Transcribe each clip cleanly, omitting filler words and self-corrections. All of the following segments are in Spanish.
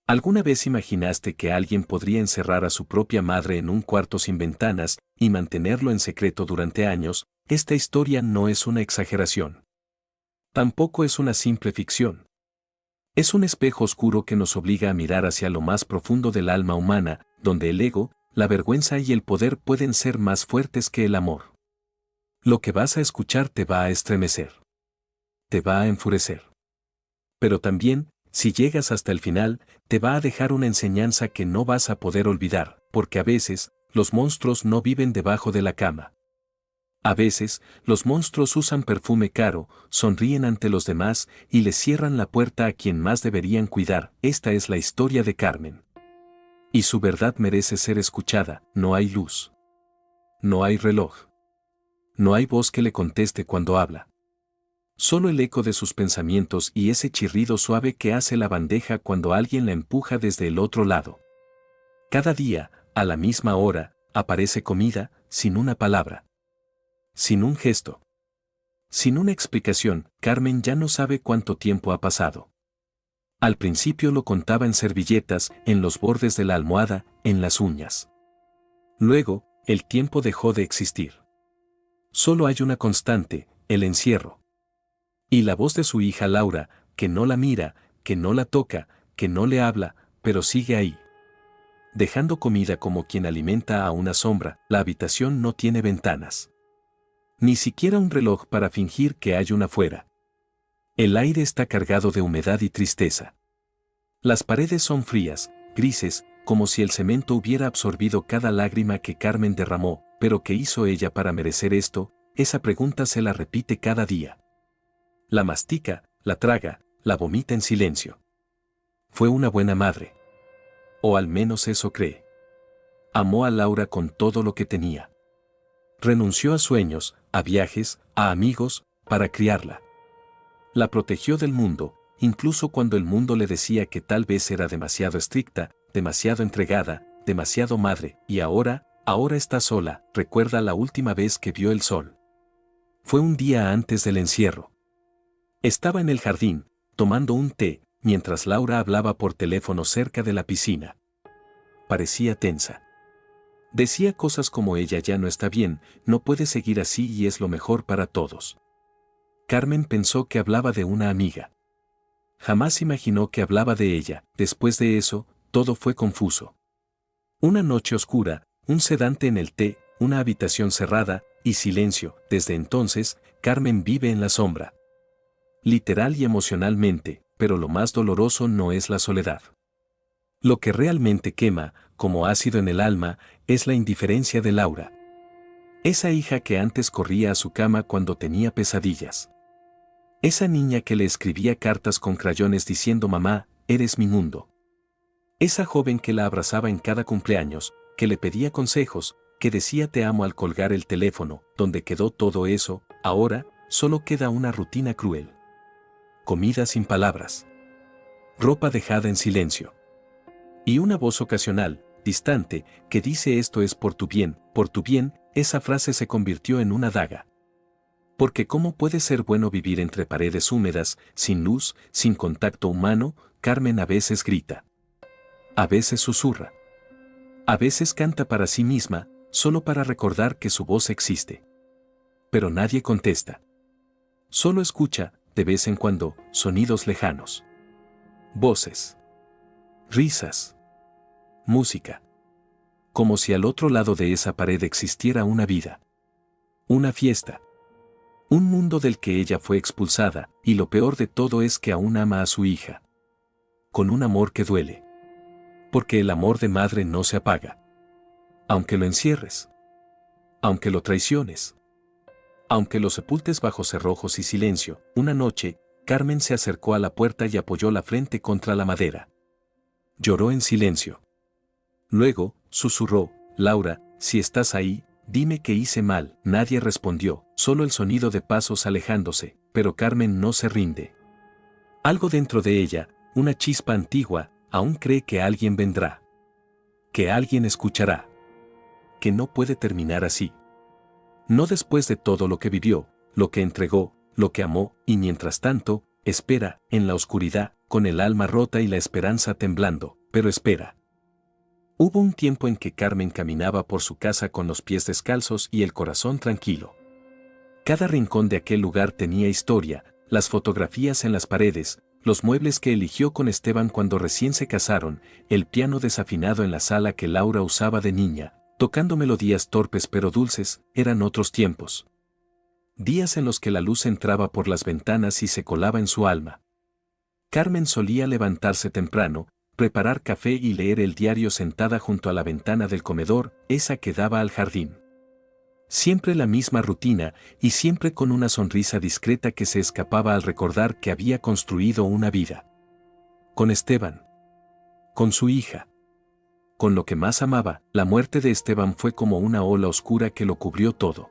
¿Alguna vez imaginaste que alguien podría encerrar a su propia madre en un cuarto sin ventanas y mantenerlo en secreto durante años? Esta historia no es una exageración. Tampoco es una simple ficción. Es un espejo oscuro que nos obliga a mirar hacia lo más profundo del alma humana, donde el ego, la vergüenza y el poder pueden ser más fuertes que el amor. Lo que vas a escuchar te va a estremecer. Te va a enfurecer. Pero también, si llegas hasta el final, te va a dejar una enseñanza que no vas a poder olvidar, porque a veces, los monstruos no viven debajo de la cama. A veces, los monstruos usan perfume caro, sonríen ante los demás y les cierran la puerta a quien más deberían cuidar. Esta es la historia de Carmen. Y su verdad merece ser escuchada. No hay luz. No hay reloj. No hay voz que le conteste cuando habla. Solo el eco de sus pensamientos y ese chirrido suave que hace la bandeja cuando alguien la empuja desde el otro lado. Cada día, a la misma hora, aparece comida, sin una palabra. Sin un gesto. Sin una explicación, Carmen ya no sabe cuánto tiempo ha pasado. Al principio lo contaba en servilletas, en los bordes de la almohada, en las uñas. Luego, el tiempo dejó de existir. Solo hay una constante, el encierro. Y la voz de su hija Laura, que no la mira, que no la toca, que no le habla, pero sigue ahí. Dejando comida como quien alimenta a una sombra. La habitación no tiene ventanas. Ni siquiera un reloj para fingir que hay una afuera. El aire está cargado de humedad y tristeza. Las paredes son frías, grises, como si el cemento hubiera absorbido cada lágrima que Carmen derramó. ¿Pero qué hizo ella para merecer esto? Esa pregunta se la repite cada día. La mastica, la traga, la vomita en silencio. Fue una buena madre. O al menos eso cree. Amó a Laura con todo lo que tenía. Renunció a sueños, a viajes, a amigos, para criarla. La protegió del mundo, incluso cuando el mundo le decía que tal vez era demasiado estricta, demasiado entregada, demasiado madre, y ahora está sola. Recuerda la última vez que vio el sol. Fue un día antes del encierro. Estaba en el jardín, tomando un té, mientras Laura hablaba por teléfono cerca de la piscina. Parecía tensa. Decía cosas como ella ya no está bien, no puede seguir así y es lo mejor para todos. Carmen pensó que hablaba de una amiga. Jamás imaginó que hablaba de ella. Después de eso, todo fue confuso. Una noche oscura, un sedante en el té, una habitación cerrada, y silencio. Desde entonces, Carmen vive en la sombra. Literal y emocionalmente, pero lo más doloroso no es la soledad. Lo que realmente quema, como ácido en el alma, es la indiferencia de Laura. Esa hija que antes corría a su cama cuando tenía pesadillas. Esa niña que le escribía cartas con crayones diciendo mamá, eres mi mundo. Esa joven que la abrazaba en cada cumpleaños, que le pedía consejos, que decía te amo al colgar el teléfono. Donde quedó todo eso, ahora, solo queda una rutina cruel. Comida sin palabras. Ropa dejada en silencio. Y una voz ocasional, distante, que dice esto es por tu bien. Esa frase se convirtió en una daga. Porque ¿cómo puede ser bueno vivir entre paredes húmedas, sin luz, sin contacto humano? Carmen a veces grita. A veces susurra. A veces canta para sí misma, solo para recordar que su voz existe. Pero nadie contesta. Solo escucha, de vez en cuando, sonidos lejanos. Voces. Risas. Música. Como si al otro lado de esa pared existiera una vida. Una fiesta. Un mundo del que ella fue expulsada, y lo peor de todo es que aún ama a su hija. Con un amor que duele. Porque el amor de madre no se apaga. Aunque lo encierres. Aunque lo traiciones. Aunque lo sepultes bajo cerrojos y silencio. Una noche, Carmen se acercó a la puerta y apoyó la frente contra la madera. Lloró en silencio. Luego, susurró, Laura, si estás ahí, dime que hice mal. Nadie respondió, solo el sonido de pasos alejándose, pero Carmen no se rinde. Algo dentro de ella, una chispa antigua, aún cree que alguien vendrá. Que alguien escuchará. Que no puede terminar así. No después de todo lo que vivió, lo que entregó, lo que amó, y mientras tanto, espera, en la oscuridad, con el alma rota y la esperanza temblando. Pero espera. Hubo un tiempo en que Carmen caminaba por su casa con los pies descalzos y el corazón tranquilo. Cada rincón de aquel lugar tenía historia, las fotografías en las paredes, los muebles que eligió con Esteban cuando recién se casaron, el piano desafinado en la sala que Laura usaba de niña, tocando melodías torpes pero dulces. Eran otros tiempos. Días en los que la luz entraba por las ventanas y se colaba en su alma. Carmen solía levantarse temprano, preparar café y leer el diario sentada junto a la ventana del comedor, esa que daba al jardín. Siempre la misma rutina y siempre con una sonrisa discreta que se escapaba al recordar que había construido una vida. Con Esteban. Con su hija. Con lo que más amaba. La muerte de Esteban fue como una ola oscura que lo cubrió todo.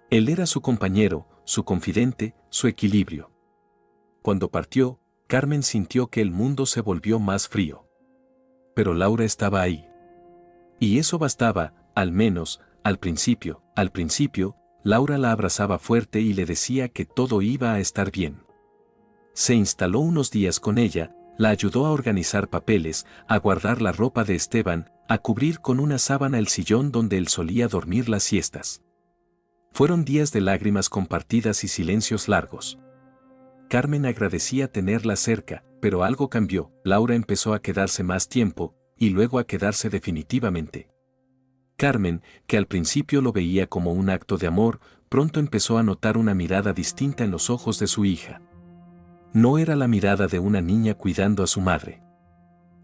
Él era su compañero, su confidente, su equilibrio. Cuando partió, Carmen sintió que el mundo se volvió más frío. Pero Laura estaba ahí. Y eso bastaba, al menos, al principio. Al principio, Laura la abrazaba fuerte y le decía que todo iba a estar bien. Se instaló unos días con ella, la ayudó a organizar papeles, a guardar la ropa de Esteban, a cubrir con una sábana el sillón donde él solía dormir las siestas. Fueron días de lágrimas compartidas y silencios largos. Carmen agradecía tenerla cerca, pero algo cambió. Laura empezó a quedarse más tiempo, y luego a quedarse definitivamente. Carmen, que al principio lo veía como un acto de amor, pronto empezó a notar una mirada distinta en los ojos de su hija. No era la mirada de una niña cuidando a su madre.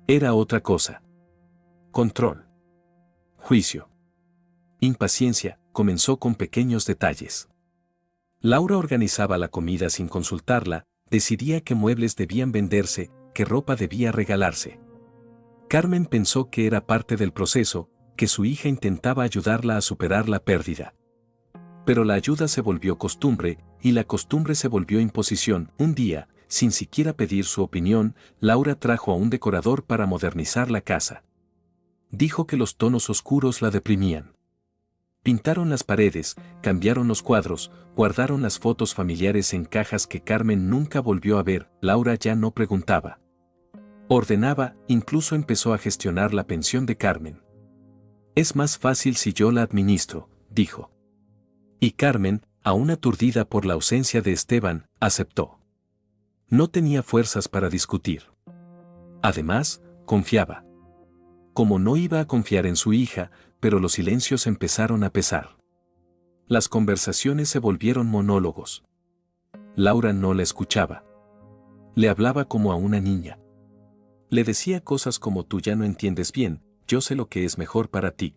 Era otra cosa. Control. Juicio. Impaciencia. Comenzó con pequeños detalles. Laura organizaba la comida sin consultarla, decidía qué muebles debían venderse, qué ropa debía regalarse. Carmen pensó que era parte del proceso, que su hija intentaba ayudarla a superar la pérdida. Pero la ayuda se volvió costumbre, y la costumbre se volvió imposición. Un día, sin siquiera pedir su opinión, Laura trajo a un decorador para modernizar la casa. Dijo que los tonos oscuros la deprimían. Pintaron las paredes, cambiaron los cuadros, guardaron las fotos familiares en cajas que Carmen nunca volvió a ver. Laura ya no preguntaba. Ordenaba, incluso empezó a gestionar la pensión de Carmen. Es más fácil si yo la administro, dijo. Y Carmen, aún aturdida por la ausencia de Esteban, aceptó. No tenía fuerzas para discutir. Además, confiaba. Como no iba a confiar en su hija, pero los silencios empezaron a pesar. Las conversaciones se volvieron monólogos. Laura no la escuchaba. Le hablaba como a una niña. Le decía cosas como tú ya no entiendes bien, yo sé lo que es mejor para ti.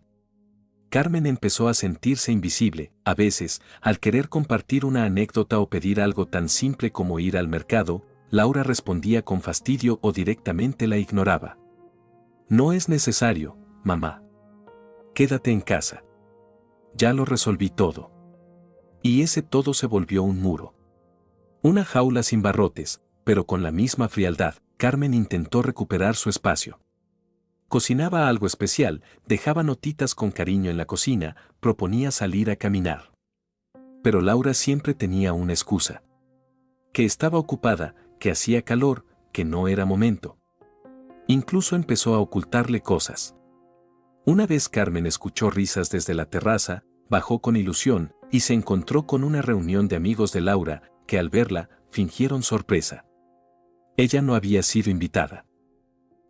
Carmen empezó a sentirse invisible. A veces, al querer compartir una anécdota o pedir algo tan simple como ir al mercado, Laura respondía con fastidio o directamente la ignoraba. No es necesario, mamá. Quédate en casa. Ya lo resolví todo. Y ese todo se volvió un muro. Una jaula sin barrotes, pero con la misma frialdad. Carmen intentó recuperar su espacio. Cocinaba algo especial, dejaba notitas con cariño en la cocina, proponía salir a caminar. Pero Laura siempre tenía una excusa. Que estaba ocupada, que hacía calor, que no era momento. Incluso empezó a ocultarle cosas. Una vez Carmen escuchó risas desde la terraza, bajó con ilusión, y se encontró con una reunión de amigos de Laura, que al verla, fingieron sorpresa. Ella no había sido invitada.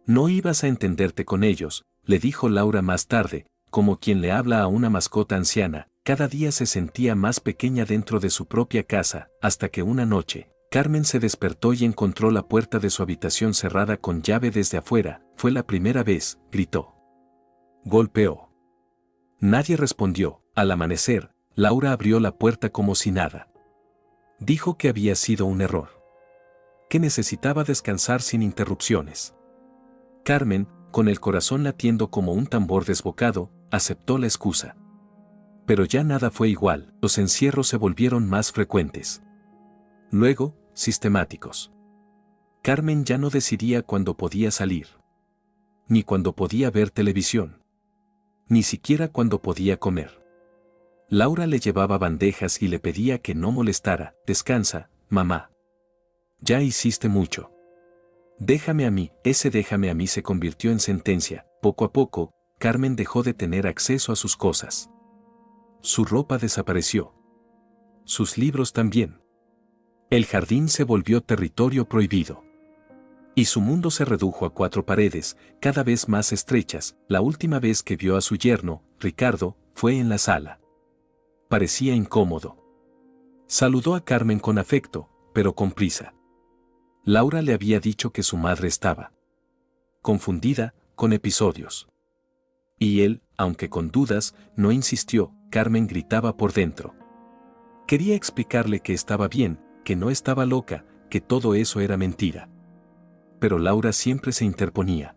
No ibas a entenderte con ellos, le dijo Laura más tarde, como quien le habla a una mascota anciana. Cada día se sentía más pequeña dentro de su propia casa, hasta que una noche, Carmen se despertó y encontró la puerta de su habitación cerrada con llave desde afuera. Fue la primera vez, gritó. Golpeó. Nadie respondió. Al amanecer, Laura abrió la puerta como si nada. Dijo que había sido un error. Que necesitaba descansar sin interrupciones. Carmen, con el corazón latiendo como un tambor desbocado, aceptó la excusa. Pero ya nada fue igual, los encierros se volvieron más frecuentes. Luego, sistemáticos. Carmen ya no decidía cuándo podía salir. Ni cuándo podía ver televisión. Ni siquiera cuándo podía comer. Laura le llevaba bandejas y le pedía que no molestara. Descansa, mamá. Ya hiciste mucho. Déjame a mí, ese déjame a mí se convirtió en sentencia. Poco a poco, Carmen dejó de tener acceso a sus cosas. Su ropa desapareció. Sus libros también. El jardín se volvió territorio prohibido. Y su mundo se redujo a 4 paredes, cada vez más estrechas. La última vez que vio a su yerno, Ricardo, fue en la sala. Parecía incómodo. Saludó a Carmen con afecto, pero con prisa. Laura le había dicho que su madre estaba confundida, con episodios. Y él, aunque con dudas, no insistió. Carmen gritaba por dentro. Quería explicarle que estaba bien, que no estaba loca, que todo eso era mentira. Pero Laura siempre se interponía.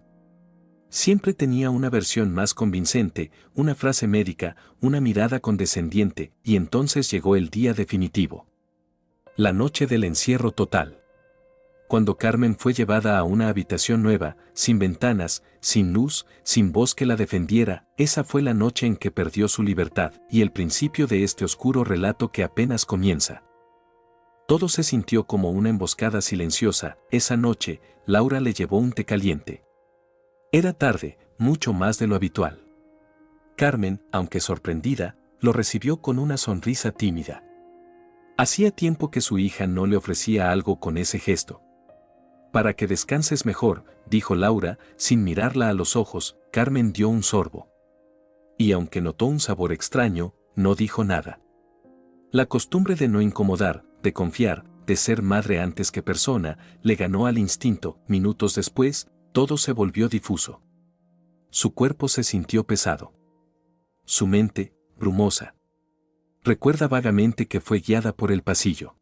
Siempre tenía una versión más convincente, una frase médica, una mirada condescendiente, y entonces llegó el día definitivo. La noche del encierro total. Cuando Carmen fue llevada a una habitación nueva, sin ventanas, sin luz, sin voz que la defendiera, esa fue la noche en que perdió su libertad, y el principio de este oscuro relato que apenas comienza. Todo se sintió como una emboscada silenciosa. Esa noche, Laura le llevó un té caliente. Era tarde, mucho más de lo habitual. Carmen, aunque sorprendida, lo recibió con una sonrisa tímida. Hacía tiempo que su hija no le ofrecía algo con ese gesto. Para que descanses mejor, dijo Laura, sin mirarla a los ojos. Carmen dio un sorbo. Y aunque notó un sabor extraño, no dijo nada. La costumbre de no incomodar, de confiar, de ser madre antes que persona, le ganó al instinto. Minutos después, todo se volvió difuso. Su cuerpo se sintió pesado. Su mente, brumosa. Recuerda vagamente que fue guiada por el pasillo.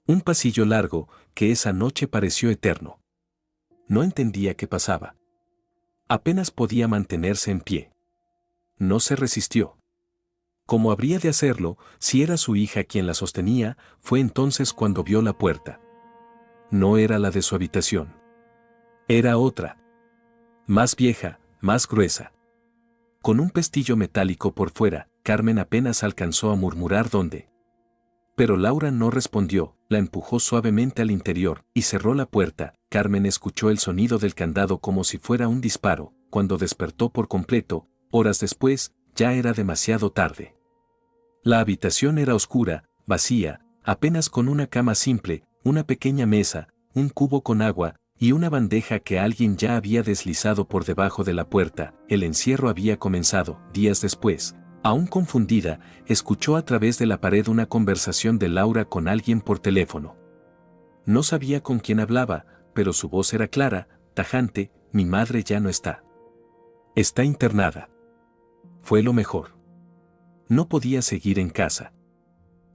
Un pasillo largo, que esa noche pareció eterno. No entendía qué pasaba. Apenas podía mantenerse en pie. No se resistió. ¿Cómo habría de hacerlo, si era su hija quien la sostenía? Fue entonces cuando vio la puerta. No era la de su habitación. Era otra. Más vieja, más gruesa. Con un pestillo metálico por fuera, Carmen apenas alcanzó a murmurar dónde. Pero Laura no respondió, la empujó suavemente al interior y cerró la puerta. Carmen escuchó el sonido del candado como si fuera un disparo. Cuando despertó por completo, horas después, ya era demasiado tarde. La habitación era oscura, vacía, apenas con una cama simple, una pequeña mesa, un cubo con agua y una bandeja que alguien ya había deslizado por debajo de la puerta. El encierro había comenzado. Días después, aún confundida, escuchó a través de la pared una conversación de Laura con alguien por teléfono. No sabía con quién hablaba, pero su voz era clara, tajante: mi madre ya no está. Está internada. Fue lo mejor. No podía seguir en casa.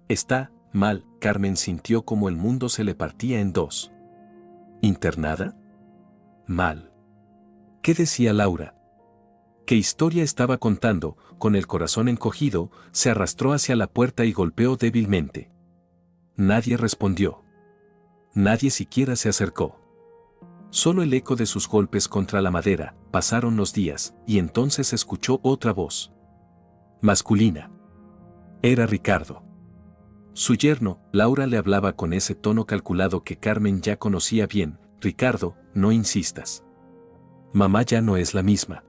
Está mal. Carmen sintió como el mundo se le partía en dos. ¿Internada? Mal. ¿Qué decía Laura? ¿Qué historia estaba contando? Con el corazón encogido, se arrastró hacia la puerta y golpeó débilmente. Nadie respondió. Nadie siquiera se acercó. Solo el eco de sus golpes contra la madera. Pasaron los días, y entonces escuchó otra voz. Masculina. Era Ricardo. Su yerno. Laura le hablaba con ese tono calculado que Carmen ya conocía bien. Ricardo, no insistas. Mamá ya no es la misma.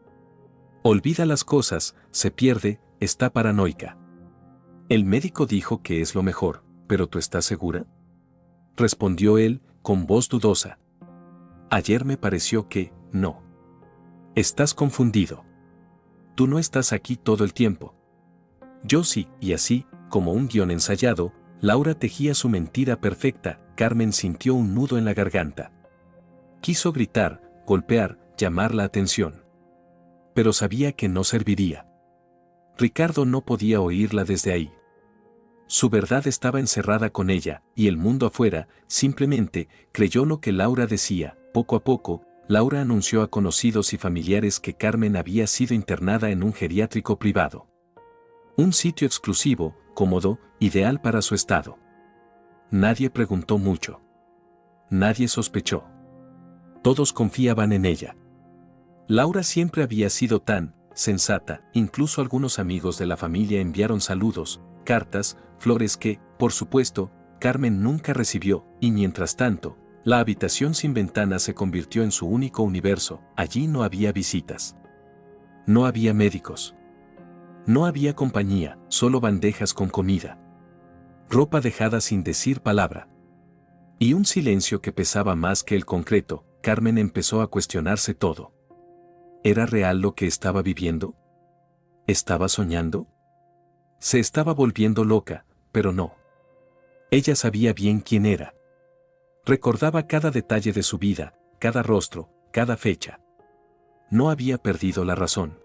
Olvida las cosas, se pierde, está paranoica. El médico dijo que es lo mejor, pero ¿tú estás segura? Respondió él, con voz dudosa. Ayer me pareció que, no. Estás confundido. Tú no estás aquí todo el tiempo. Yo sí, y así, como un guión ensayado, Laura tejía su mentira perfecta. Carmen sintió un nudo en la garganta. Quiso gritar, golpear, llamar la atención. Pero sabía que no serviría. Ricardo no podía oírla desde ahí. Su verdad estaba encerrada con ella, y el mundo afuera, simplemente, creyó lo que Laura decía. Poco a poco, Laura anunció a conocidos y familiares que Carmen había sido internada en un geriátrico privado. Un sitio exclusivo, cómodo, ideal para su estado. Nadie preguntó mucho. Nadie sospechó. Todos confiaban en ella. Laura siempre había sido tan sensata. Incluso algunos amigos de la familia enviaron saludos, cartas, flores que, por supuesto, Carmen nunca recibió, y mientras tanto, La habitación sin ventanas se convirtió en su único universo. Allí no había visitas. No había médicos. No había compañía, solo bandejas con comida. Ropa dejada sin decir palabra. Y un silencio que pesaba más que el concreto. Carmen empezó a cuestionarse todo. ¿Era real lo que estaba viviendo? ¿Estaba soñando? Se estaba volviendo loca, pero no. Ella sabía bien quién era. Recordaba cada detalle de su vida, cada rostro, cada fecha. No había perdido la razón.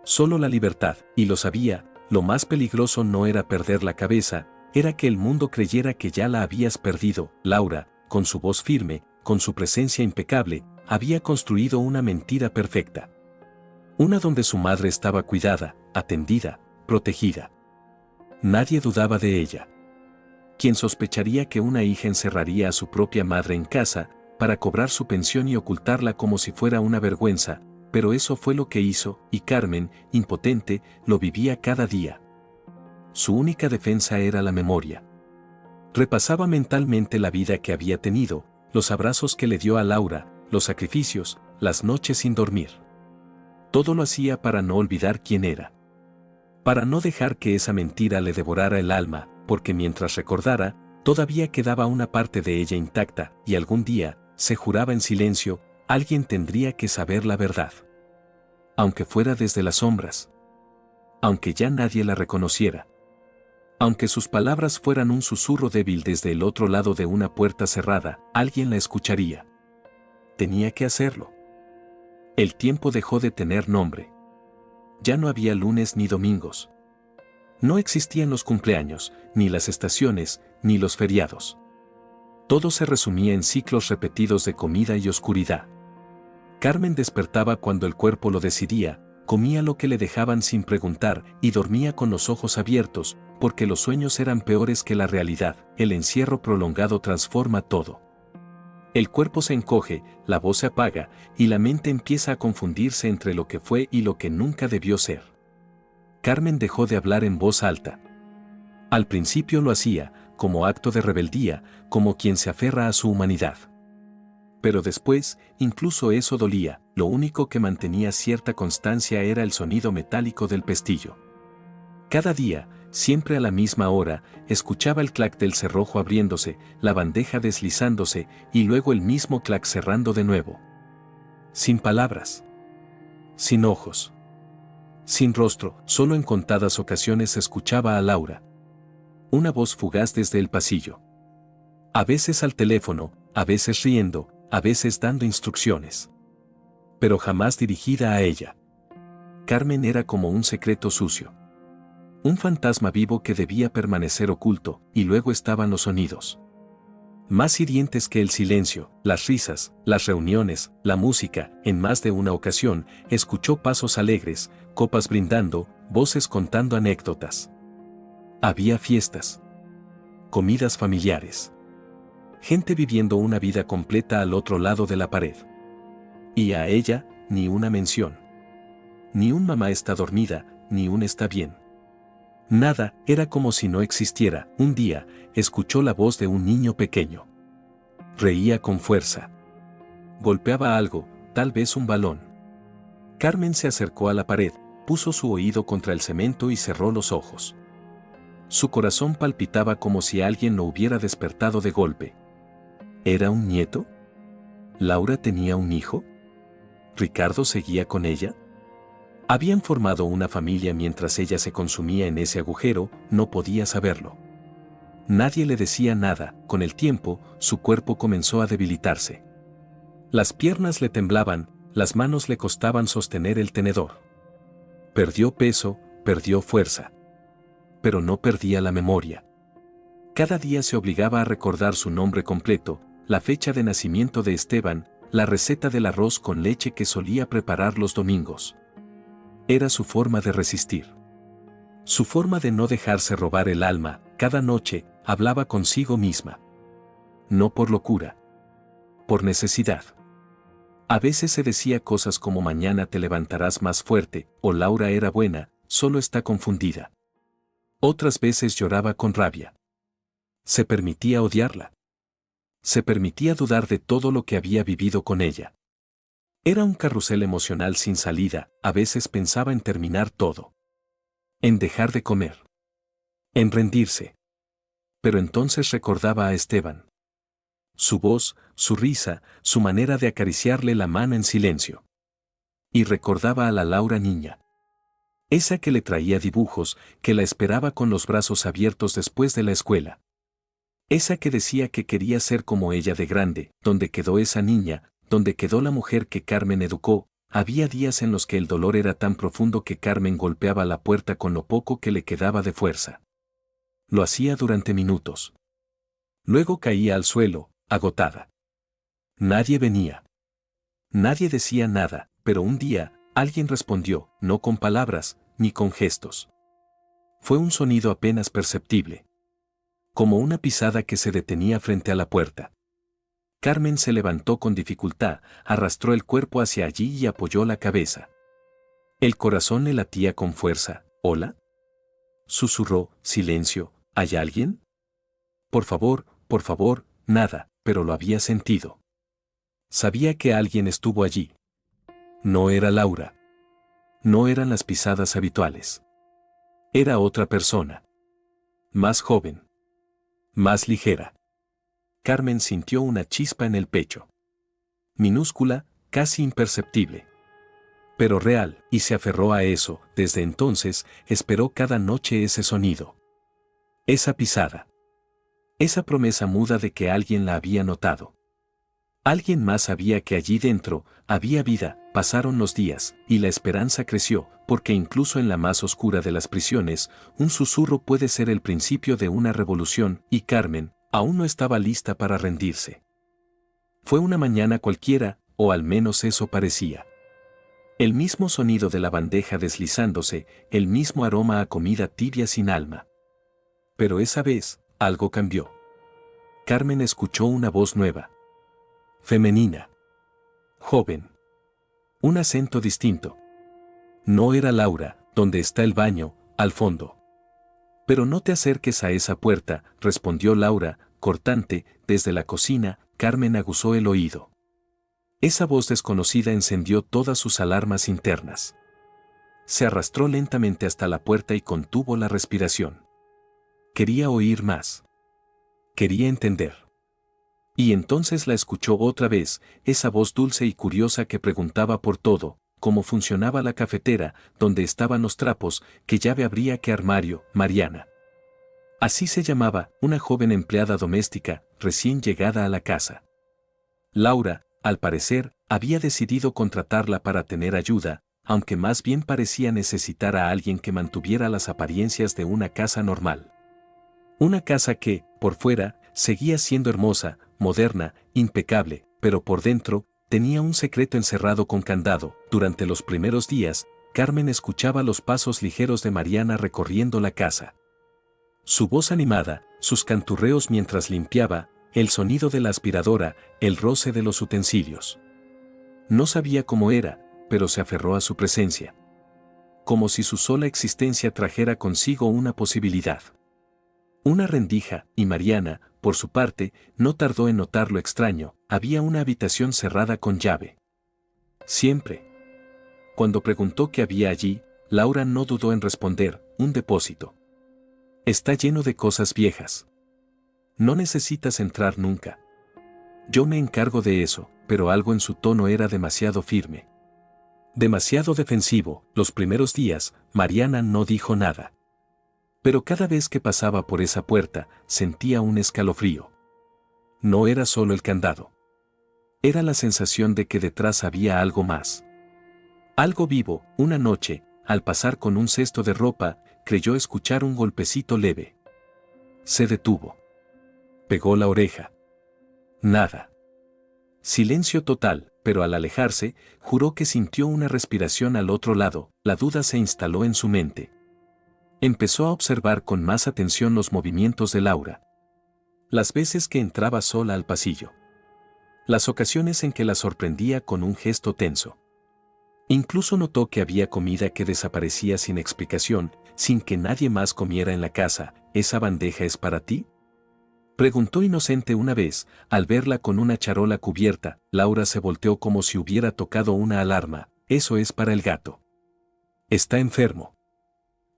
Solo la libertad, y lo sabía, lo más peligroso no era perder la cabeza, era que el mundo creyera que ya la habías perdido. Laura, con su voz firme, con su presencia impecable, había construido una mentira perfecta. Una donde su madre estaba cuidada, atendida, protegida. Nadie dudaba de ella. ¿Quién sospecharía que una hija encerraría a su propia madre en casa, para cobrar su pensión y ocultarla como si fuera una vergüenza? Pero eso fue lo que hizo, y Carmen, impotente, lo vivía cada día. Su única defensa era la memoria. Repasaba mentalmente la vida que había tenido, los abrazos que le dio a Laura, los sacrificios, las noches sin dormir. Todo lo hacía para no olvidar quién era. Para no dejar que esa mentira le devorara el alma, porque mientras recordara, todavía quedaba una parte de ella intacta, y algún día, se juraba en silencio, alguien tendría que saber la verdad. Aunque fuera desde las sombras. Aunque ya nadie la reconociera. Aunque sus palabras fueran un susurro débil desde el otro lado de una puerta cerrada, alguien la escucharía. Tenía que hacerlo. El tiempo dejó de tener nombre. Ya no había lunes ni domingos. No existían los cumpleaños, ni las estaciones, ni los feriados. Todo se resumía en ciclos repetidos de comida y oscuridad. Carmen despertaba cuando el cuerpo lo decidía, comía lo que le dejaban sin preguntar y dormía con los ojos abiertos, porque los sueños eran peores que la realidad. El encierro prolongado transforma todo. El cuerpo se encoge, la voz se apaga, y la mente empieza a confundirse entre lo que fue y lo que nunca debió ser. Carmen dejó de hablar en voz alta. Al principio lo hacía, como acto de rebeldía, como quien se aferra a su humanidad. Pero después, incluso eso dolía, lo único que mantenía cierta constancia era el sonido metálico del pestillo. Cada día, siempre a la misma hora, escuchaba el clac del cerrojo abriéndose, la bandeja deslizándose, y luego el mismo clac cerrando de nuevo. Sin palabras. Sin ojos. Sin rostro, solo en contadas ocasiones escuchaba a Laura. Una voz fugaz desde el pasillo. A veces al teléfono, a veces riendo, a veces dando instrucciones. Pero jamás dirigida a ella. Carmen era como un secreto sucio. Un fantasma vivo que debía permanecer oculto, y luego estaban los sonidos. Más hirientes que el silencio, las risas, las reuniones, la música. En más de una ocasión, escuchó pasos alegres, copas brindando, voces contando anécdotas. Había fiestas. Comidas familiares. Gente viviendo una vida completa al otro lado de la pared. Y a ella, ni una mención. Ni un mamá está dormida, ni un está bien. Nada, era como si no existiera. Un día, escuchó la voz de un niño pequeño. Reía con fuerza. Golpeaba algo, tal vez un balón. Carmen se acercó a la pared, puso su oído contra el cemento y cerró los ojos. Su corazón palpitaba como si alguien lo hubiera despertado de golpe. ¿Era un nieto? ¿Laura tenía un hijo? ¿Ricardo seguía con ella? Habían formado una familia mientras ella se consumía en ese agujero, no podía saberlo. Nadie le decía nada. Con el tiempo, su cuerpo comenzó a debilitarse. Las piernas le temblaban, las manos le costaban sostener el tenedor. Perdió peso, perdió fuerza. Pero no perdía la memoria. Cada día se obligaba a recordar su nombre completo, la fecha de nacimiento de Esteban, la receta del arroz con leche que solía preparar los domingos. Era su forma de resistir. Su forma de no dejarse robar el alma. Cada noche, hablaba consigo misma. No por locura. Por necesidad. A veces se decía cosas como mañana te levantarás más fuerte, o Laura era buena, solo está confundida. Otras veces lloraba con rabia. Se permitía odiarla. Se permitía dudar de todo lo que había vivido con ella. Era un carrusel emocional sin salida, a veces pensaba en terminar todo. En dejar de comer. En rendirse. Pero entonces recordaba a Esteban. Su voz, su risa, su manera de acariciarle la mano en silencio. Y recordaba a la Laura niña. Esa que le traía dibujos, que la esperaba con los brazos abiertos después de la escuela. Esa que decía que quería ser como ella de grande, donde quedó esa niña, donde quedó la mujer que Carmen educó. Había días en los que el dolor era tan profundo que Carmen golpeaba la puerta con lo poco que le quedaba de fuerza. Lo hacía durante minutos. Luego caía al suelo, agotada. Nadie venía. Nadie decía nada, pero un día, alguien respondió, no con palabras, ni con gestos. Fue un sonido apenas perceptible. Como una pisada que se detenía frente a la puerta. Carmen se levantó con dificultad, arrastró el cuerpo hacia allí y apoyó la cabeza. El corazón le latía con fuerza. ¿Hola? Susurró, silencio, ¿hay alguien? Por favor, nada, pero lo había sentido. Sabía que alguien estuvo allí. No era Laura. No eran las pisadas habituales. Era otra persona. Más joven. Más ligera. Carmen sintió una chispa en el pecho. Minúscula, casi imperceptible. Pero real, y se aferró a eso. Desde entonces, esperó cada noche ese sonido. Esa pisada. Esa promesa muda de que alguien la había notado. Alguien más sabía que allí dentro había vida. Pasaron los días, y la esperanza creció, porque incluso en la más oscura de las prisiones, un susurro puede ser el principio de una revolución, y Carmen aún no estaba lista para rendirse. Fue una mañana cualquiera, o al menos eso parecía. El mismo sonido de la bandeja deslizándose, el mismo aroma a comida tibia sin alma. Pero esa vez, algo cambió. Carmen escuchó una voz nueva. Femenina. Joven. Un acento distinto. No era Laura, donde está el baño, al fondo. Pero no te acerques a esa puerta, respondió Laura, cortante, desde la cocina. Carmen aguzó el oído. Esa voz desconocida encendió todas sus alarmas internas. Se arrastró lentamente hasta la puerta y contuvo la respiración. Quería oír más. Quería entender. Y entonces la escuchó otra vez, esa voz dulce y curiosa que preguntaba por todo, cómo funcionaba la cafetera, dónde estaban los trapos, qué llave abría qué armario. Mariana. Así se llamaba, una joven empleada doméstica, recién llegada a la casa. Laura, al parecer, había decidido contratarla para tener ayuda, aunque más bien parecía necesitar a alguien que mantuviera las apariencias de una casa normal. Una casa que, por fuera, seguía siendo hermosa, moderna, impecable, pero por dentro, tenía un secreto encerrado con candado. Durante los primeros días, Carmen escuchaba los pasos ligeros de Mariana recorriendo la casa. Su voz animada, sus canturreos mientras limpiaba, el sonido de la aspiradora, el roce de los utensilios. No sabía cómo era, pero se aferró a su presencia. Como si su sola existencia trajera consigo una posibilidad. Una rendija, y Mariana, por su parte, no tardó en notar lo extraño. Había una habitación cerrada con llave. Siempre. Cuando preguntó qué había allí, Laura no dudó en responder, un depósito. Está lleno de cosas viejas. No necesitas entrar nunca. Yo me encargo de eso, pero algo en su tono era demasiado firme. Demasiado defensivo. Los primeros días, Mariana no dijo nada. Pero cada vez que pasaba por esa puerta, sentía un escalofrío. No era solo el candado. Era la sensación de que detrás había algo más. Algo vivo. Una noche, al pasar con un cesto de ropa, creyó escuchar un golpecito leve. Se detuvo. Pegó la oreja. Nada. Silencio total, pero al alejarse, juró que sintió una respiración al otro lado. La duda se instaló en su mente. Empezó a observar con más atención los movimientos de Laura. Las veces que entraba sola al pasillo. Las ocasiones en que la sorprendía con un gesto tenso. Incluso notó que había comida que desaparecía sin explicación, sin que nadie más comiera en la casa. ¿Esa bandeja es para ti? Preguntó inocente una vez, al verla con una charola cubierta. Laura se volteó como si hubiera tocado una alarma. Eso es para el gato. Está enfermo.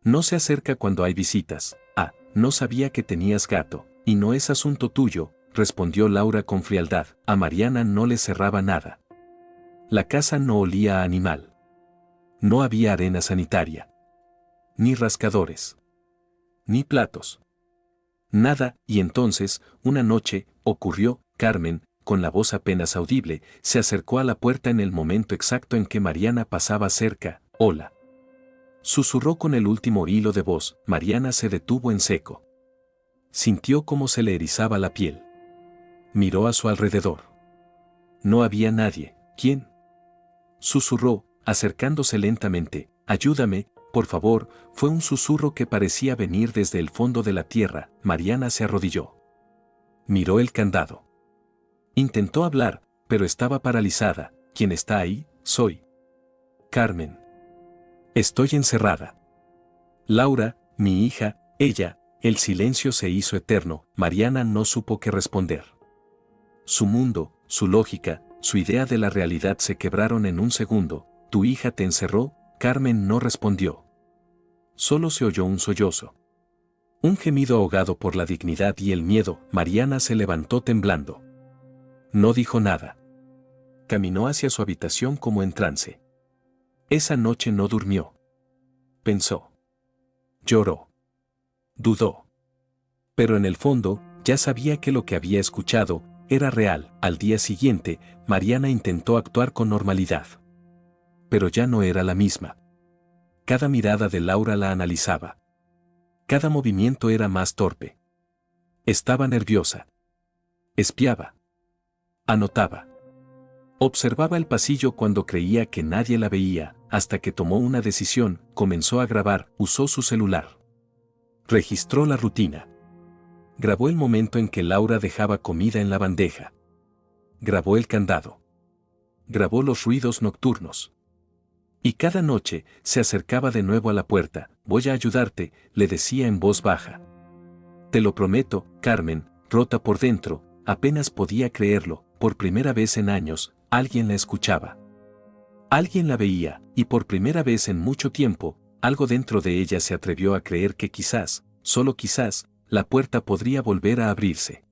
No se acerca cuando hay visitas. Ah, no sabía que tenías gato, y no es asunto tuyo, respondió Laura con frialdad. A Mariana no le cerraba nada. La casa no olía a animal. No había arena sanitaria. Ni rascadores. Ni platos. Nada, y entonces, una noche, ocurrió. Carmen, con la voz apenas audible, se acercó a la puerta en el momento exacto en que Mariana pasaba cerca. Hola. Susurró con el último hilo de voz. Mariana se detuvo en seco. Sintió cómo se le erizaba la piel. Miró a su alrededor. No había nadie. ¿Quién? Susurró, acercándose lentamente. Ayúdame, por favor. Fue un susurro que parecía venir desde el fondo de la tierra. Mariana se arrodilló. Miró el candado. Intentó hablar, pero estaba paralizada. ¿Quién está ahí? Soy Carmen. Estoy encerrada. Laura, mi hija, ella. El silencio se hizo eterno. Mariana no supo qué responder. Su mundo, su lógica, su idea de la realidad se quebraron en un segundo. ¿Tu hija te encerró? Carmen no respondió. Solo se oyó un sollozo. Un gemido ahogado por la dignidad y el miedo. Mariana se levantó temblando. No dijo nada. Caminó hacia su habitación como en trance. Esa noche no durmió. Pensó. Lloró. Dudó. Pero en el fondo, ya sabía que lo que había escuchado era real. Al día siguiente, Mariana intentó actuar con normalidad. Pero ya no era la misma. Cada mirada de Laura la analizaba. Cada movimiento era más torpe. Estaba nerviosa. Espiaba. Anotaba. Observaba el pasillo cuando creía que nadie la veía, hasta que tomó una decisión. Comenzó a grabar. Usó su celular. Registró la rutina. Grabó el momento en que Laura dejaba comida en la bandeja. Grabó el candado. Grabó los ruidos nocturnos. Y cada noche se acercaba de nuevo a la puerta. Voy a ayudarte, le decía en voz baja. Te lo prometo, Carmen, rota por dentro, apenas podía creerlo. Por primera vez en años, alguien la escuchaba. Alguien la veía, y por primera vez en mucho tiempo, algo dentro de ella se atrevió a creer que quizás, solo quizás, la puerta podría volver a abrirse.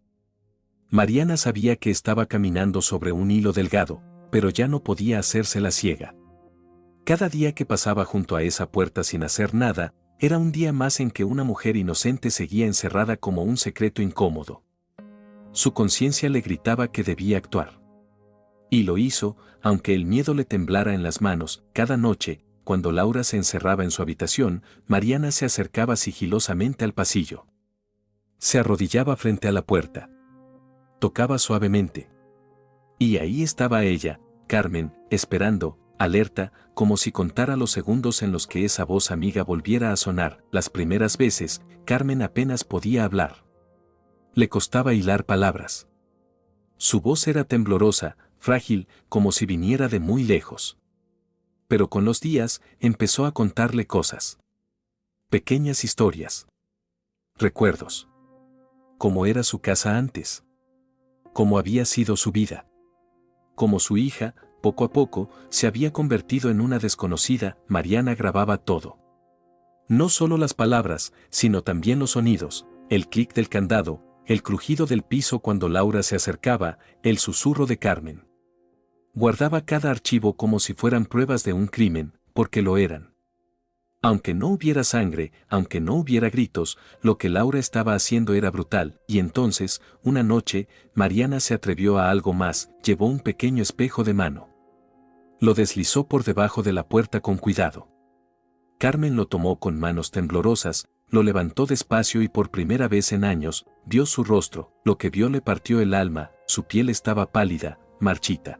Mariana sabía que estaba caminando sobre un hilo delgado, pero ya no podía hacerse la ciega. Cada día que pasaba junto a esa puerta sin hacer nada, era un día más en que una mujer inocente seguía encerrada como un secreto incómodo. Su conciencia le gritaba que debía actuar. Y lo hizo, aunque el miedo le temblara en las manos. Cada noche, cuando Laura se encerraba en su habitación, Mariana se acercaba sigilosamente al pasillo. Se arrodillaba frente a la puerta. Tocaba suavemente. Y ahí estaba ella, Carmen, esperando, alerta, como si contara los segundos en los que esa voz amiga volviera a sonar. Las primeras veces, Carmen apenas podía hablar. Le costaba hilar palabras. Su voz era temblorosa, frágil, como si viniera de muy lejos. Pero con los días, empezó a contarle cosas. Pequeñas historias. Recuerdos. Cómo era su casa antes. Cómo había sido su vida. Cómo su hija, poco a poco, se había convertido en una desconocida. Mariana grababa todo. No solo las palabras, sino también los sonidos, el clic del candado, el crujido del piso cuando Laura se acercaba, el susurro de Carmen. Guardaba cada archivo como si fueran pruebas de un crimen, porque lo eran. Aunque no hubiera sangre, aunque no hubiera gritos, lo que Laura estaba haciendo era brutal, y entonces, una noche, Mariana se atrevió a algo más. Llevó un pequeño espejo de mano. Lo deslizó por debajo de la puerta con cuidado. Carmen lo tomó con manos temblorosas, lo levantó despacio y por primera vez en años, vio su rostro. Lo que vio le partió el alma. Su piel estaba pálida, marchita.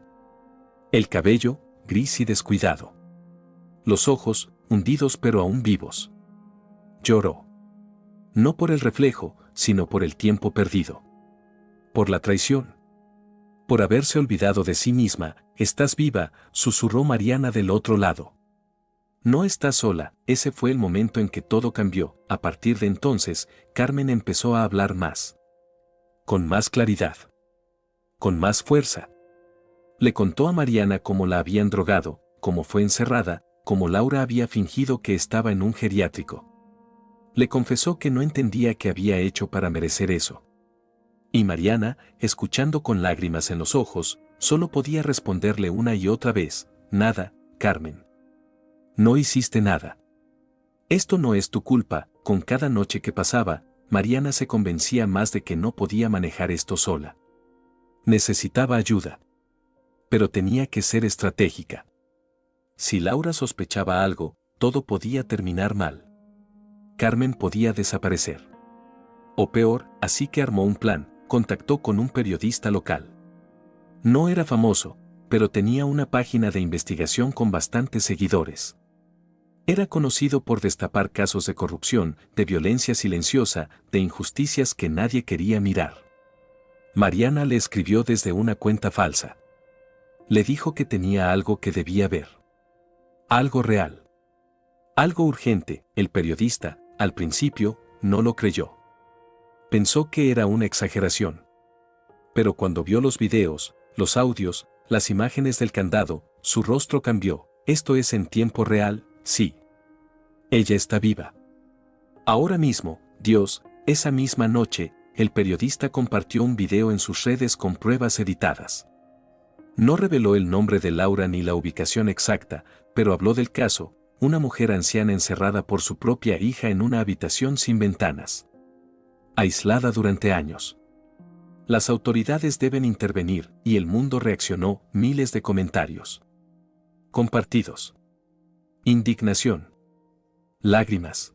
El cabello, gris y descuidado. Los ojos, hundidos pero aún vivos. Lloró. No por el reflejo, sino por el tiempo perdido. Por la traición. Por haberse olvidado de sí misma. Estás viva, susurró Mariana del otro lado. No estás sola. Ese fue el momento en que todo cambió. A partir de entonces, Carmen empezó a hablar más. Con más claridad. Con más fuerza. Le contó a Mariana cómo la habían drogado, cómo fue encerrada, cómo Laura había fingido que estaba en un geriátrico. Le confesó que no entendía qué había hecho para merecer eso. Y Mariana, escuchando con lágrimas en los ojos, solo podía responderle una y otra vez: nada, Carmen. No hiciste nada. Esto no es tu culpa. Con cada noche que pasaba, Mariana se convencía más de que no podía manejar esto sola. Necesitaba ayuda. Pero tenía que ser estratégica. Si Laura sospechaba algo, todo podía terminar mal. Carmen podía desaparecer. O peor, así que armó un plan. Contactó con un periodista local. No era famoso, pero tenía una página de investigación con bastantes seguidores. Era conocido por destapar casos de corrupción, de violencia silenciosa, de injusticias que nadie quería mirar. Mariana le escribió desde una cuenta falsa. Le dijo que tenía algo que debía ver. Algo real. Algo urgente. El periodista, al principio, no lo creyó. Pensó que era una exageración. Pero cuando vio los videos, los audios, las imágenes del candado, su rostro cambió. Esto es en tiempo real, sí. Ella está viva. Ahora mismo, Dios, esa misma noche, el periodista compartió un video en sus redes con pruebas editadas. No reveló el nombre de Laura ni la ubicación exacta, pero habló del caso: una mujer anciana encerrada por su propia hija en una habitación sin ventanas. Aislada durante años. Las autoridades deben intervenir, y el mundo reaccionó. Miles de comentarios compartidos. Indignación. Lágrimas.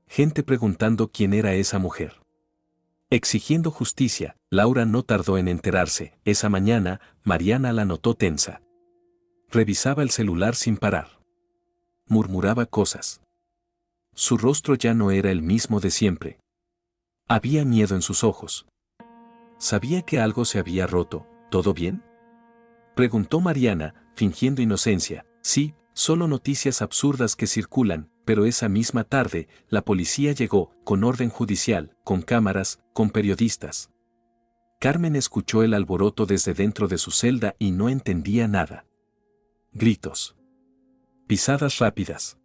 Gente preguntando quién era esa mujer. Exigiendo justicia. Laura no tardó en enterarse. Esa mañana, Mariana la notó tensa. Revisaba el celular sin parar. Murmuraba cosas. Su rostro ya no era el mismo de siempre. Había miedo en sus ojos. Sabía que algo se había roto. ¿Todo bien?, preguntó Mariana, fingiendo inocencia. Sí, solo noticias absurdas que circulan. Pero esa misma tarde, la policía llegó, con orden judicial, con cámaras, con periodistas. Carmen escuchó el alboroto desde dentro de su celda y no entendía nada. Gritos. Pisadas rápidas.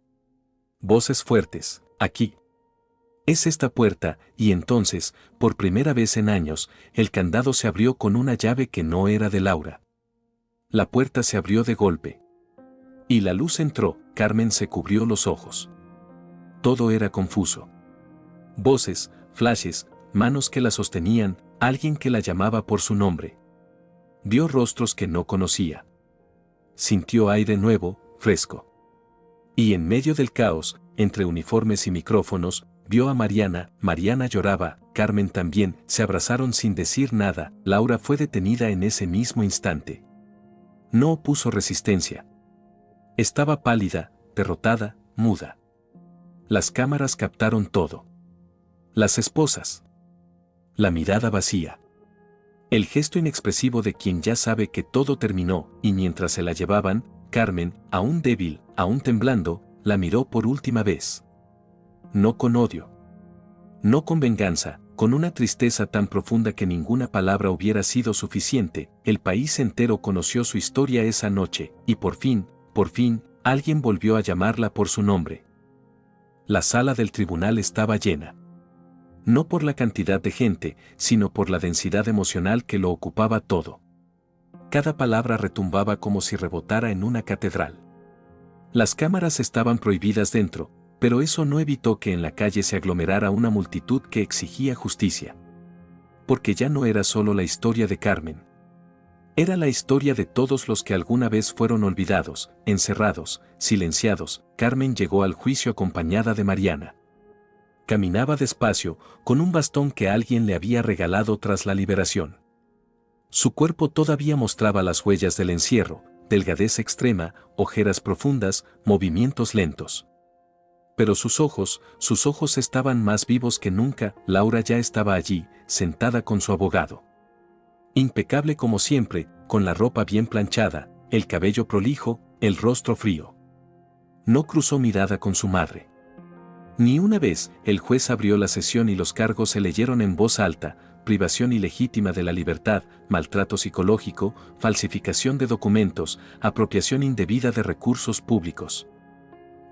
Voces fuertes. Aquí. Es esta puerta. Y entonces, por primera vez en años, el candado se abrió con una llave que no era de Laura. La puerta se abrió de golpe. Y la luz entró. Carmen se cubrió los ojos. Todo era confuso. Voces, flashes, manos que la sostenían, alguien que la llamaba por su nombre. Vio rostros que no conocía. Sintió aire nuevo, fresco. Y en medio del caos, entre uniformes y micrófonos, vio a Mariana. Mariana lloraba, Carmen también. Se abrazaron sin decir nada. Laura fue detenida en ese mismo instante. No opuso resistencia. Estaba pálida, derrotada, muda. Las cámaras captaron todo. Las esposas. La mirada vacía. El gesto inexpresivo de quien ya sabe que todo terminó, y mientras se la llevaban, Carmen, aún débil, aún temblando, la miró por última vez. No con odio. No con venganza, con una tristeza tan profunda que ninguna palabra hubiera sido suficiente. El país entero conoció su historia esa noche, y por fin, alguien volvió a llamarla por su nombre. La sala del tribunal estaba llena. No por la cantidad de gente, sino por la densidad emocional que lo ocupaba todo. Cada palabra retumbaba como si rebotara en una catedral. Las cámaras estaban prohibidas dentro, pero eso no evitó que en la calle se aglomerara una multitud que exigía justicia. Porque ya no era solo la historia de Carmen. Era la historia de todos los que alguna vez fueron olvidados, encerrados, silenciados. Carmen llegó al juicio acompañada de Mariana. Caminaba despacio, con un bastón que alguien le había regalado tras la liberación. Su cuerpo todavía mostraba las huellas del encierro: delgadez extrema, ojeras profundas, movimientos lentos. Pero sus ojos estaban más vivos que nunca. Laura ya estaba allí, sentada con su abogado. Impecable como siempre, con la ropa bien planchada, el cabello prolijo, el rostro frío. No cruzó mirada con su madre. Ni una vez. El juez abrió la sesión y los cargos se leyeron en voz alta: privación ilegítima de la libertad, maltrato psicológico, falsificación de documentos, apropiación indebida de recursos públicos.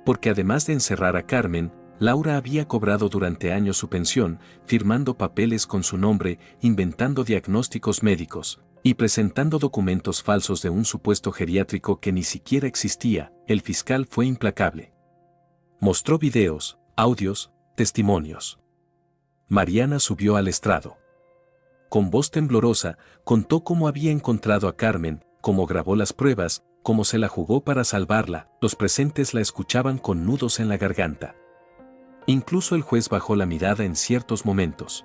Porque además de encerrar a Carmen, Laura había cobrado durante años su pensión, firmando papeles con su nombre, inventando diagnósticos médicos y presentando documentos falsos de un supuesto geriátrico que ni siquiera existía. El fiscal fue implacable. Mostró videos, audios, testimonios. Mariana subió al estrado. Con voz temblorosa, contó cómo había encontrado a Carmen, cómo grabó las pruebas, cómo se la jugó para salvarla. Los presentes la escuchaban con nudos en la garganta. Incluso el juez bajó la mirada en ciertos momentos.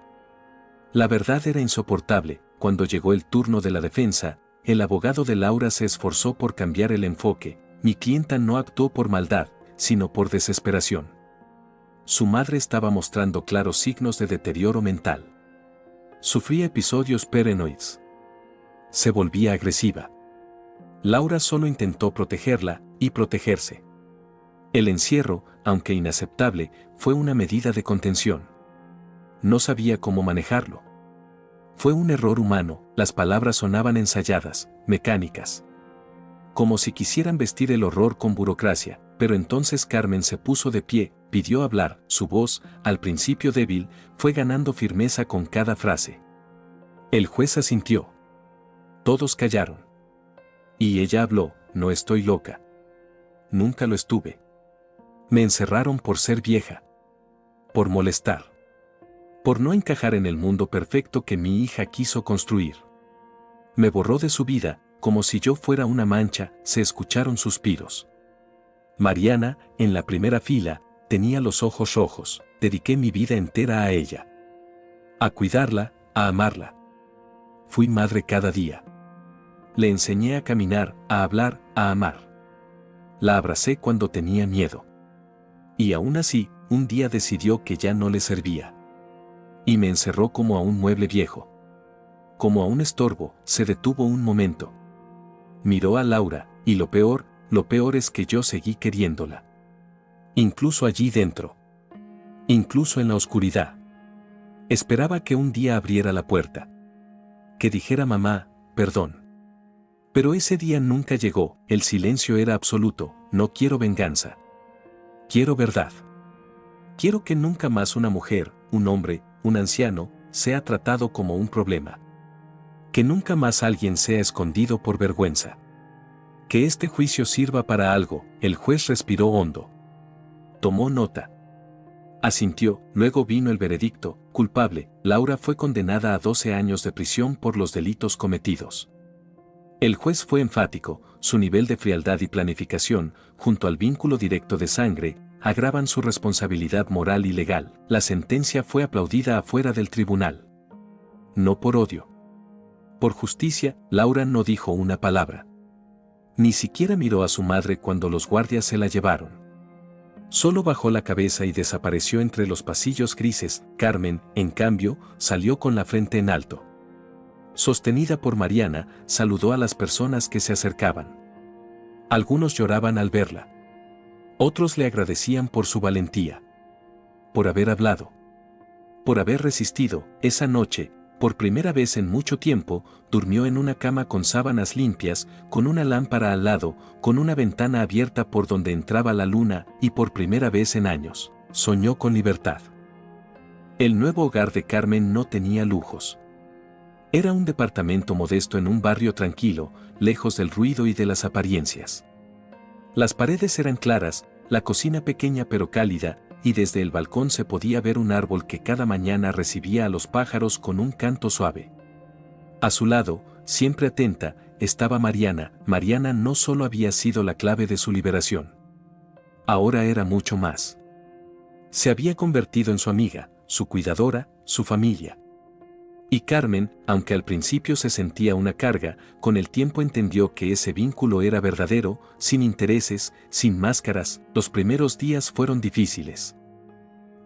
La verdad era insoportable. Cuando llegó el turno de la defensa, el abogado de Laura se esforzó por cambiar el enfoque. Mi clienta no actuó por maldad, sino por desesperación. Su madre estaba mostrando claros signos de deterioro mental. Sufría episodios paranoides. Se volvía agresiva. Laura solo intentó protegerla y protegerse. El encierro, aunque inaceptable, fue una medida de contención. No sabía cómo manejarlo. Fue un error humano, las palabras sonaban ensayadas, mecánicas. Como si quisieran vestir el horror con burocracia, pero entonces Carmen se puso de pie, pidió hablar, su voz, al principio débil, fue ganando firmeza con cada frase. El juez asintió. Todos callaron. Y ella habló, no estoy loca. Nunca lo estuve. Me encerraron por ser vieja. Por molestar. Por no encajar en el mundo perfecto que mi hija quiso construir. Me borró de su vida, como si yo fuera una mancha, se escucharon suspiros. Mariana, en la primera fila, tenía los ojos rojos, dediqué mi vida entera a ella. A cuidarla, a amarla. Fui madre cada día. Le enseñé a caminar, a hablar, a amar. La abracé cuando tenía miedo. Y aún así, un día decidió que ya no le servía. Y me encerró como a un mueble viejo. Como a un estorbo, se detuvo un momento. Miró a Laura, y lo peor es que yo seguí queriéndola. Incluso allí dentro. Incluso en la oscuridad. Esperaba que un día abriera la puerta. Que dijera mamá, perdón. Pero ese día nunca llegó, el silencio era absoluto, no quiero venganza. Quiero verdad. Quiero que nunca más una mujer, un hombre, un anciano, sea tratado como un problema. Que nunca más alguien sea escondido por vergüenza. Que este juicio sirva para algo. El juez respiró hondo. Tomó nota. Asintió, luego vino el veredicto, culpable. Laura fue condenada a 12 años de prisión por los delitos cometidos. El juez fue enfático, su nivel de frialdad y planificación, junto al vínculo directo de sangre, agravan su responsabilidad moral y legal. La sentencia fue aplaudida afuera del tribunal. No por odio. Por justicia, Laura no dijo una palabra. Ni siquiera miró a su madre cuando los guardias se la llevaron. Solo bajó la cabeza y desapareció entre los pasillos grises. Carmen, en cambio, salió con la frente en alto. Sostenida por Mariana, saludó a las personas que se acercaban. Algunos lloraban al verla. Otros le agradecían por su valentía. Por haber hablado. Por haber resistido. Esa noche, por primera vez en mucho tiempo, durmió en una cama con sábanas limpias, con una lámpara al lado, con una ventana abierta por donde entraba la luna, y por primera vez en años, soñó con libertad. El nuevo hogar de Carmen no tenía lujos. Era un departamento modesto en un barrio tranquilo, lejos del ruido y de las apariencias. Las paredes eran claras, la cocina pequeña pero cálida, y desde el balcón se podía ver un árbol que cada mañana recibía a los pájaros con un canto suave. A su lado, siempre atenta, estaba Mariana. Mariana no solo había sido la clave de su liberación. Ahora era mucho más. Se había convertido en su amiga, su cuidadora, su familia. Y Carmen, aunque al principio se sentía una carga, con el tiempo entendió que ese vínculo era verdadero, sin intereses, sin máscaras. Los primeros días fueron difíciles.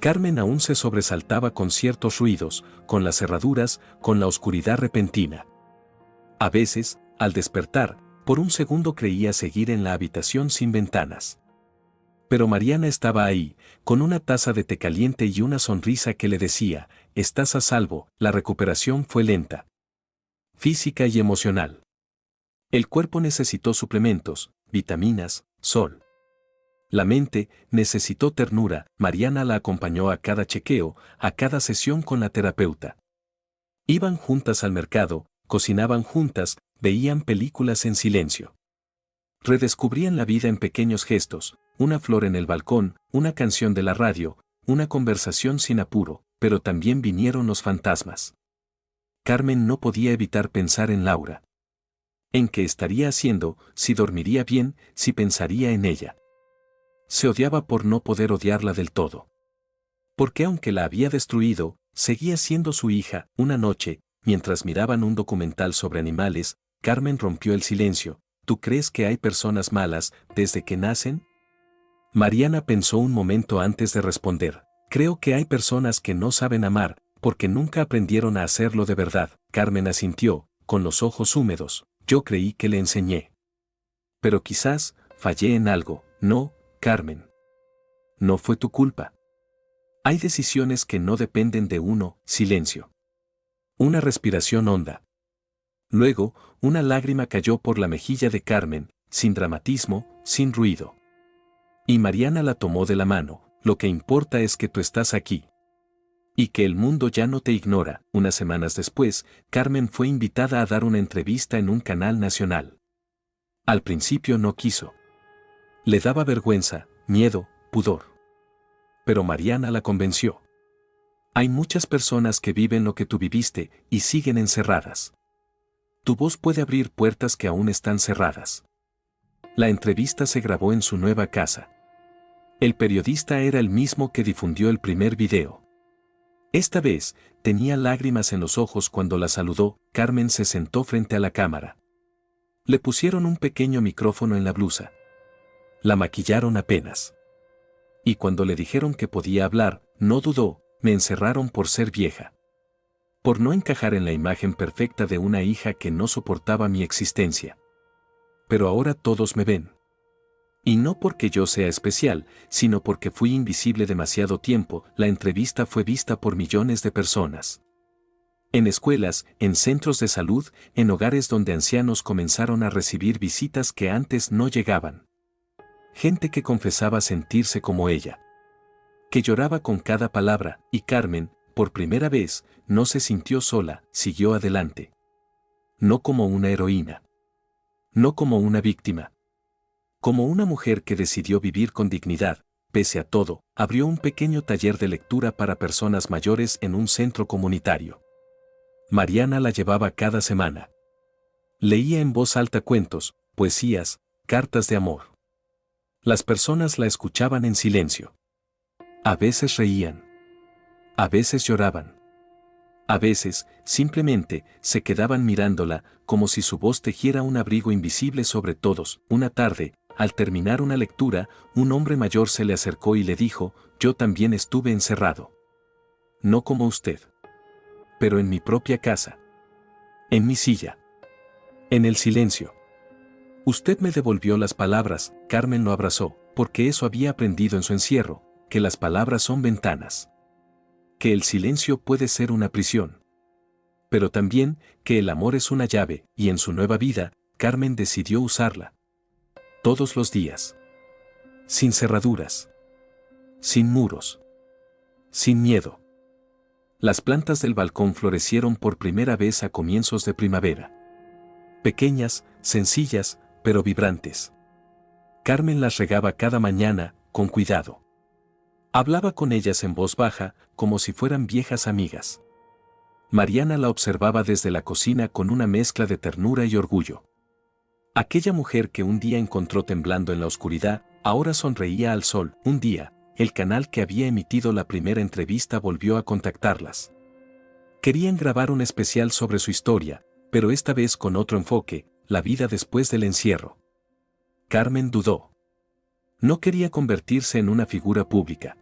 Carmen aún se sobresaltaba con ciertos ruidos, con las cerraduras, con la oscuridad repentina. A veces, al despertar, por un segundo creía seguir en la habitación sin ventanas. Pero Mariana estaba ahí, con una taza de té caliente y una sonrisa que le decía, estás a salvo. La recuperación fue lenta, física y emocional. El cuerpo necesitó suplementos, vitaminas, sol. La mente necesitó ternura. Mariana la acompañó a cada chequeo, a cada sesión con la terapeuta. Iban juntas al mercado, cocinaban juntas, veían películas en silencio. Redescubrían la vida en pequeños gestos, una flor en el balcón, una canción de la radio, una conversación sin apuro, pero también vinieron los fantasmas. Carmen no podía evitar pensar en Laura. En qué estaría haciendo, si dormiría bien, si pensaría en ella. Se odiaba por no poder odiarla del todo. Porque aunque la había destruido, seguía siendo su hija. Una noche, mientras miraban un documental sobre animales, Carmen rompió el silencio. ¿Tú crees que hay personas malas desde que nacen? Mariana pensó un momento antes de responder. Creo que hay personas que no saben amar, porque nunca aprendieron a hacerlo de verdad. Carmen asintió, con los ojos húmedos. Yo creí que le enseñé. Pero quizás, fallé en algo. No, Carmen. No fue tu culpa. Hay decisiones que no dependen de uno. Silencio. Una respiración honda. Luego, una lágrima cayó por la mejilla de Carmen, sin dramatismo, sin ruido. Y Mariana la tomó de la mano. Lo que importa es que tú estás aquí. Y que el mundo ya no te ignora. Unas semanas después, Carmen fue invitada a dar una entrevista en un canal nacional. Al principio no quiso. Le daba vergüenza, miedo, pudor. Pero Mariana la convenció. Hay muchas personas que viven lo que tú viviste y siguen encerradas. Tu voz puede abrir puertas que aún están cerradas. La entrevista se grabó en su nueva casa. El periodista era el mismo que difundió el primer video. Esta vez, tenía lágrimas en los ojos cuando la saludó. Carmen se sentó frente a la cámara. Le pusieron un pequeño micrófono en la blusa. La maquillaron apenas. Y cuando le dijeron que podía hablar, no dudó. Me encerraron por ser vieja. Por no encajar en la imagen perfecta de una hija que no soportaba mi existencia. Pero ahora todos me ven. Y no porque yo sea especial, sino porque fui invisible demasiado tiempo. La entrevista fue vista por millones de personas. En escuelas, en centros de salud, en hogares donde ancianos comenzaron a recibir visitas que antes no llegaban. Gente que confesaba sentirse como ella. Que lloraba con cada palabra, y Carmen, por primera vez, no se sintió sola, siguió adelante. No como una heroína. No como una víctima. Como una mujer que decidió vivir con dignidad. Pese a todo, abrió un pequeño taller de lectura para personas mayores en un centro comunitario. Mariana la llevaba cada semana. Leía en voz alta cuentos, poesías, cartas de amor. Las personas la escuchaban en silencio. A veces reían. A veces lloraban. A veces, simplemente, se quedaban mirándola, como si su voz tejiera un abrigo invisible sobre todos. Una tarde, al terminar una lectura, un hombre mayor se le acercó y le dijo, yo también estuve encerrado. No como usted. Pero en mi propia casa. En mi silla. En el silencio. Usted me devolvió las palabras. Carmen lo abrazó, porque eso había aprendido en su encierro, que las palabras son ventanas. Que el silencio puede ser una prisión. Pero también, que el amor es una llave, y en su nueva vida, Carmen decidió usarla. Todos los días. Sin cerraduras. Sin muros. Sin miedo. Las plantas del balcón florecieron por primera vez a comienzos de primavera. Pequeñas, sencillas, pero vibrantes. Carmen las regaba cada mañana, con cuidado. Hablaba con ellas en voz baja, como si fueran viejas amigas. Mariana la observaba desde la cocina con una mezcla de ternura y orgullo. Aquella mujer que un día encontró temblando en la oscuridad, ahora sonreía al sol. Un día, el canal que había emitido la primera entrevista volvió a contactarlas. Querían grabar un especial sobre su historia, pero esta vez con otro enfoque, la vida después del encierro. Carmen dudó. No quería convertirse en una figura pública.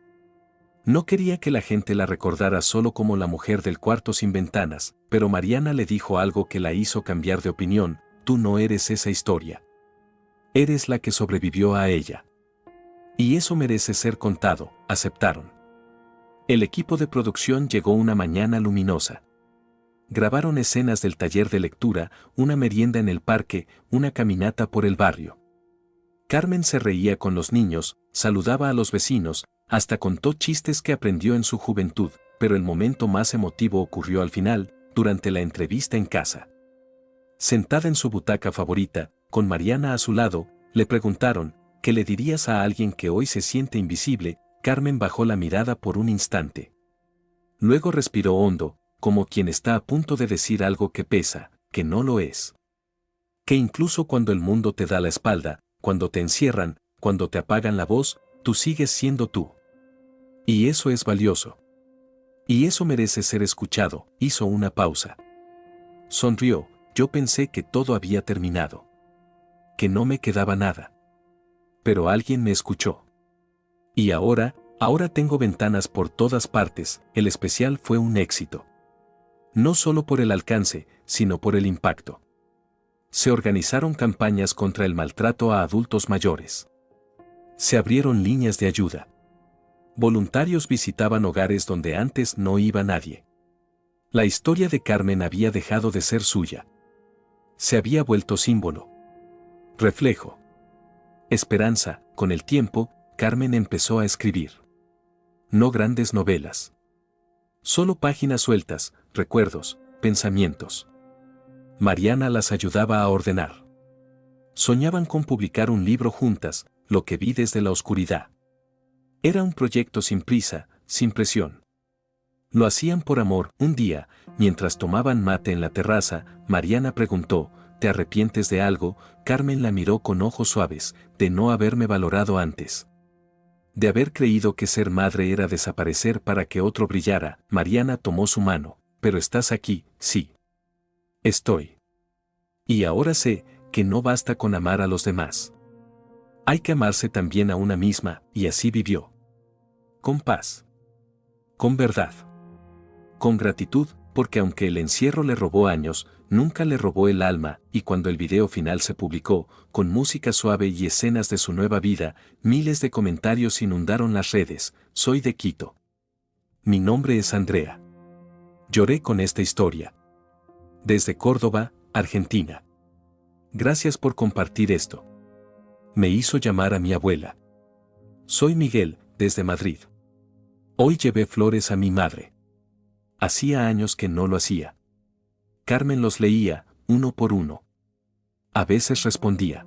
No quería que la gente la recordara solo como la mujer del cuarto sin ventanas, pero Mariana le dijo algo que la hizo cambiar de opinión, tú no eres esa historia. Eres la que sobrevivió a ella. Y eso merece ser contado, aceptaron. El equipo de producción llegó una mañana luminosa. Grabaron escenas del taller de lectura, una merienda en el parque, una caminata por el barrio. Carmen se reía con los niños, saludaba a los vecinos, hasta contó chistes que aprendió en su juventud, pero el momento más emotivo ocurrió al final, durante la entrevista en casa. Sentada en su butaca favorita, con Mariana a su lado, le preguntaron, ¿qué le dirías a alguien que hoy se siente invisible? Carmen bajó la mirada por un instante. Luego respiró hondo, como quien está a punto de decir algo que pesa, que no lo es. Que incluso cuando el mundo te da la espalda, cuando te encierran, cuando te apagan la voz, tú sigues siendo tú. Y eso es valioso. Y eso merece ser escuchado. Hizo una pausa. Sonrió. Yo pensé que todo había terminado. Que no me quedaba nada. Pero alguien me escuchó. Y ahora tengo ventanas por todas partes. El especial fue un éxito. No solo por el alcance, sino por el impacto. Se organizaron campañas contra el maltrato a adultos mayores. Se abrieron líneas de ayuda. Voluntarios visitaban hogares donde antes no iba nadie. La historia de Carmen había dejado de ser suya. Se había vuelto símbolo. Reflejo. Esperanza. Con el tiempo, Carmen empezó a escribir. No grandes novelas. Solo páginas sueltas, recuerdos, pensamientos. Mariana las ayudaba a ordenar. Soñaban con publicar un libro juntas, Lo que vi desde la oscuridad. Era un proyecto sin prisa, sin presión. Lo hacían por amor. Un día, mientras tomaban mate en la terraza, Mariana preguntó, ¿te arrepientes de algo? Carmen la miró con ojos suaves, de no haberme valorado antes. De haber creído que ser madre era desaparecer para que otro brillara. Mariana tomó su mano. Pero estás aquí, sí. Estoy. Y ahora sé que no basta con amar a los demás. Hay que amarse también a una misma, y así vivió. Con paz. Con verdad. Con gratitud, porque aunque el encierro le robó años, nunca le robó el alma, y cuando el video final se publicó, con música suave y escenas de su nueva vida, miles de comentarios inundaron las redes. Soy de Quito. Mi nombre es Andrea. Lloré con esta historia. Desde Córdoba, Argentina. Gracias por compartir esto. Me hizo llamar a mi abuela. Soy Miguel, desde Madrid. Hoy llevé flores a mi madre. Hacía años que no lo hacía. Carmen los leía, uno por uno. A veces respondía.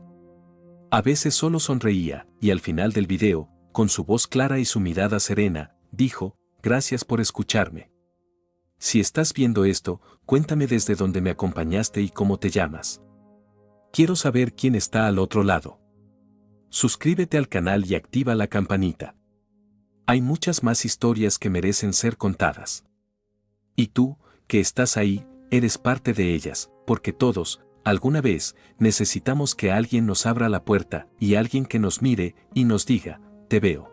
A veces solo sonreía, y al final del video, con su voz clara y su mirada serena, dijo, gracias por escucharme. Si estás viendo esto, cuéntame desde dónde me acompañaste y cómo te llamas. Quiero saber quién está al otro lado. Suscríbete al canal y activa la campanita. Hay muchas más historias que merecen ser contadas. Y tú, que estás ahí, eres parte de ellas, porque todos, alguna vez, necesitamos que alguien nos abra la puerta y alguien que nos mire y nos diga, te veo.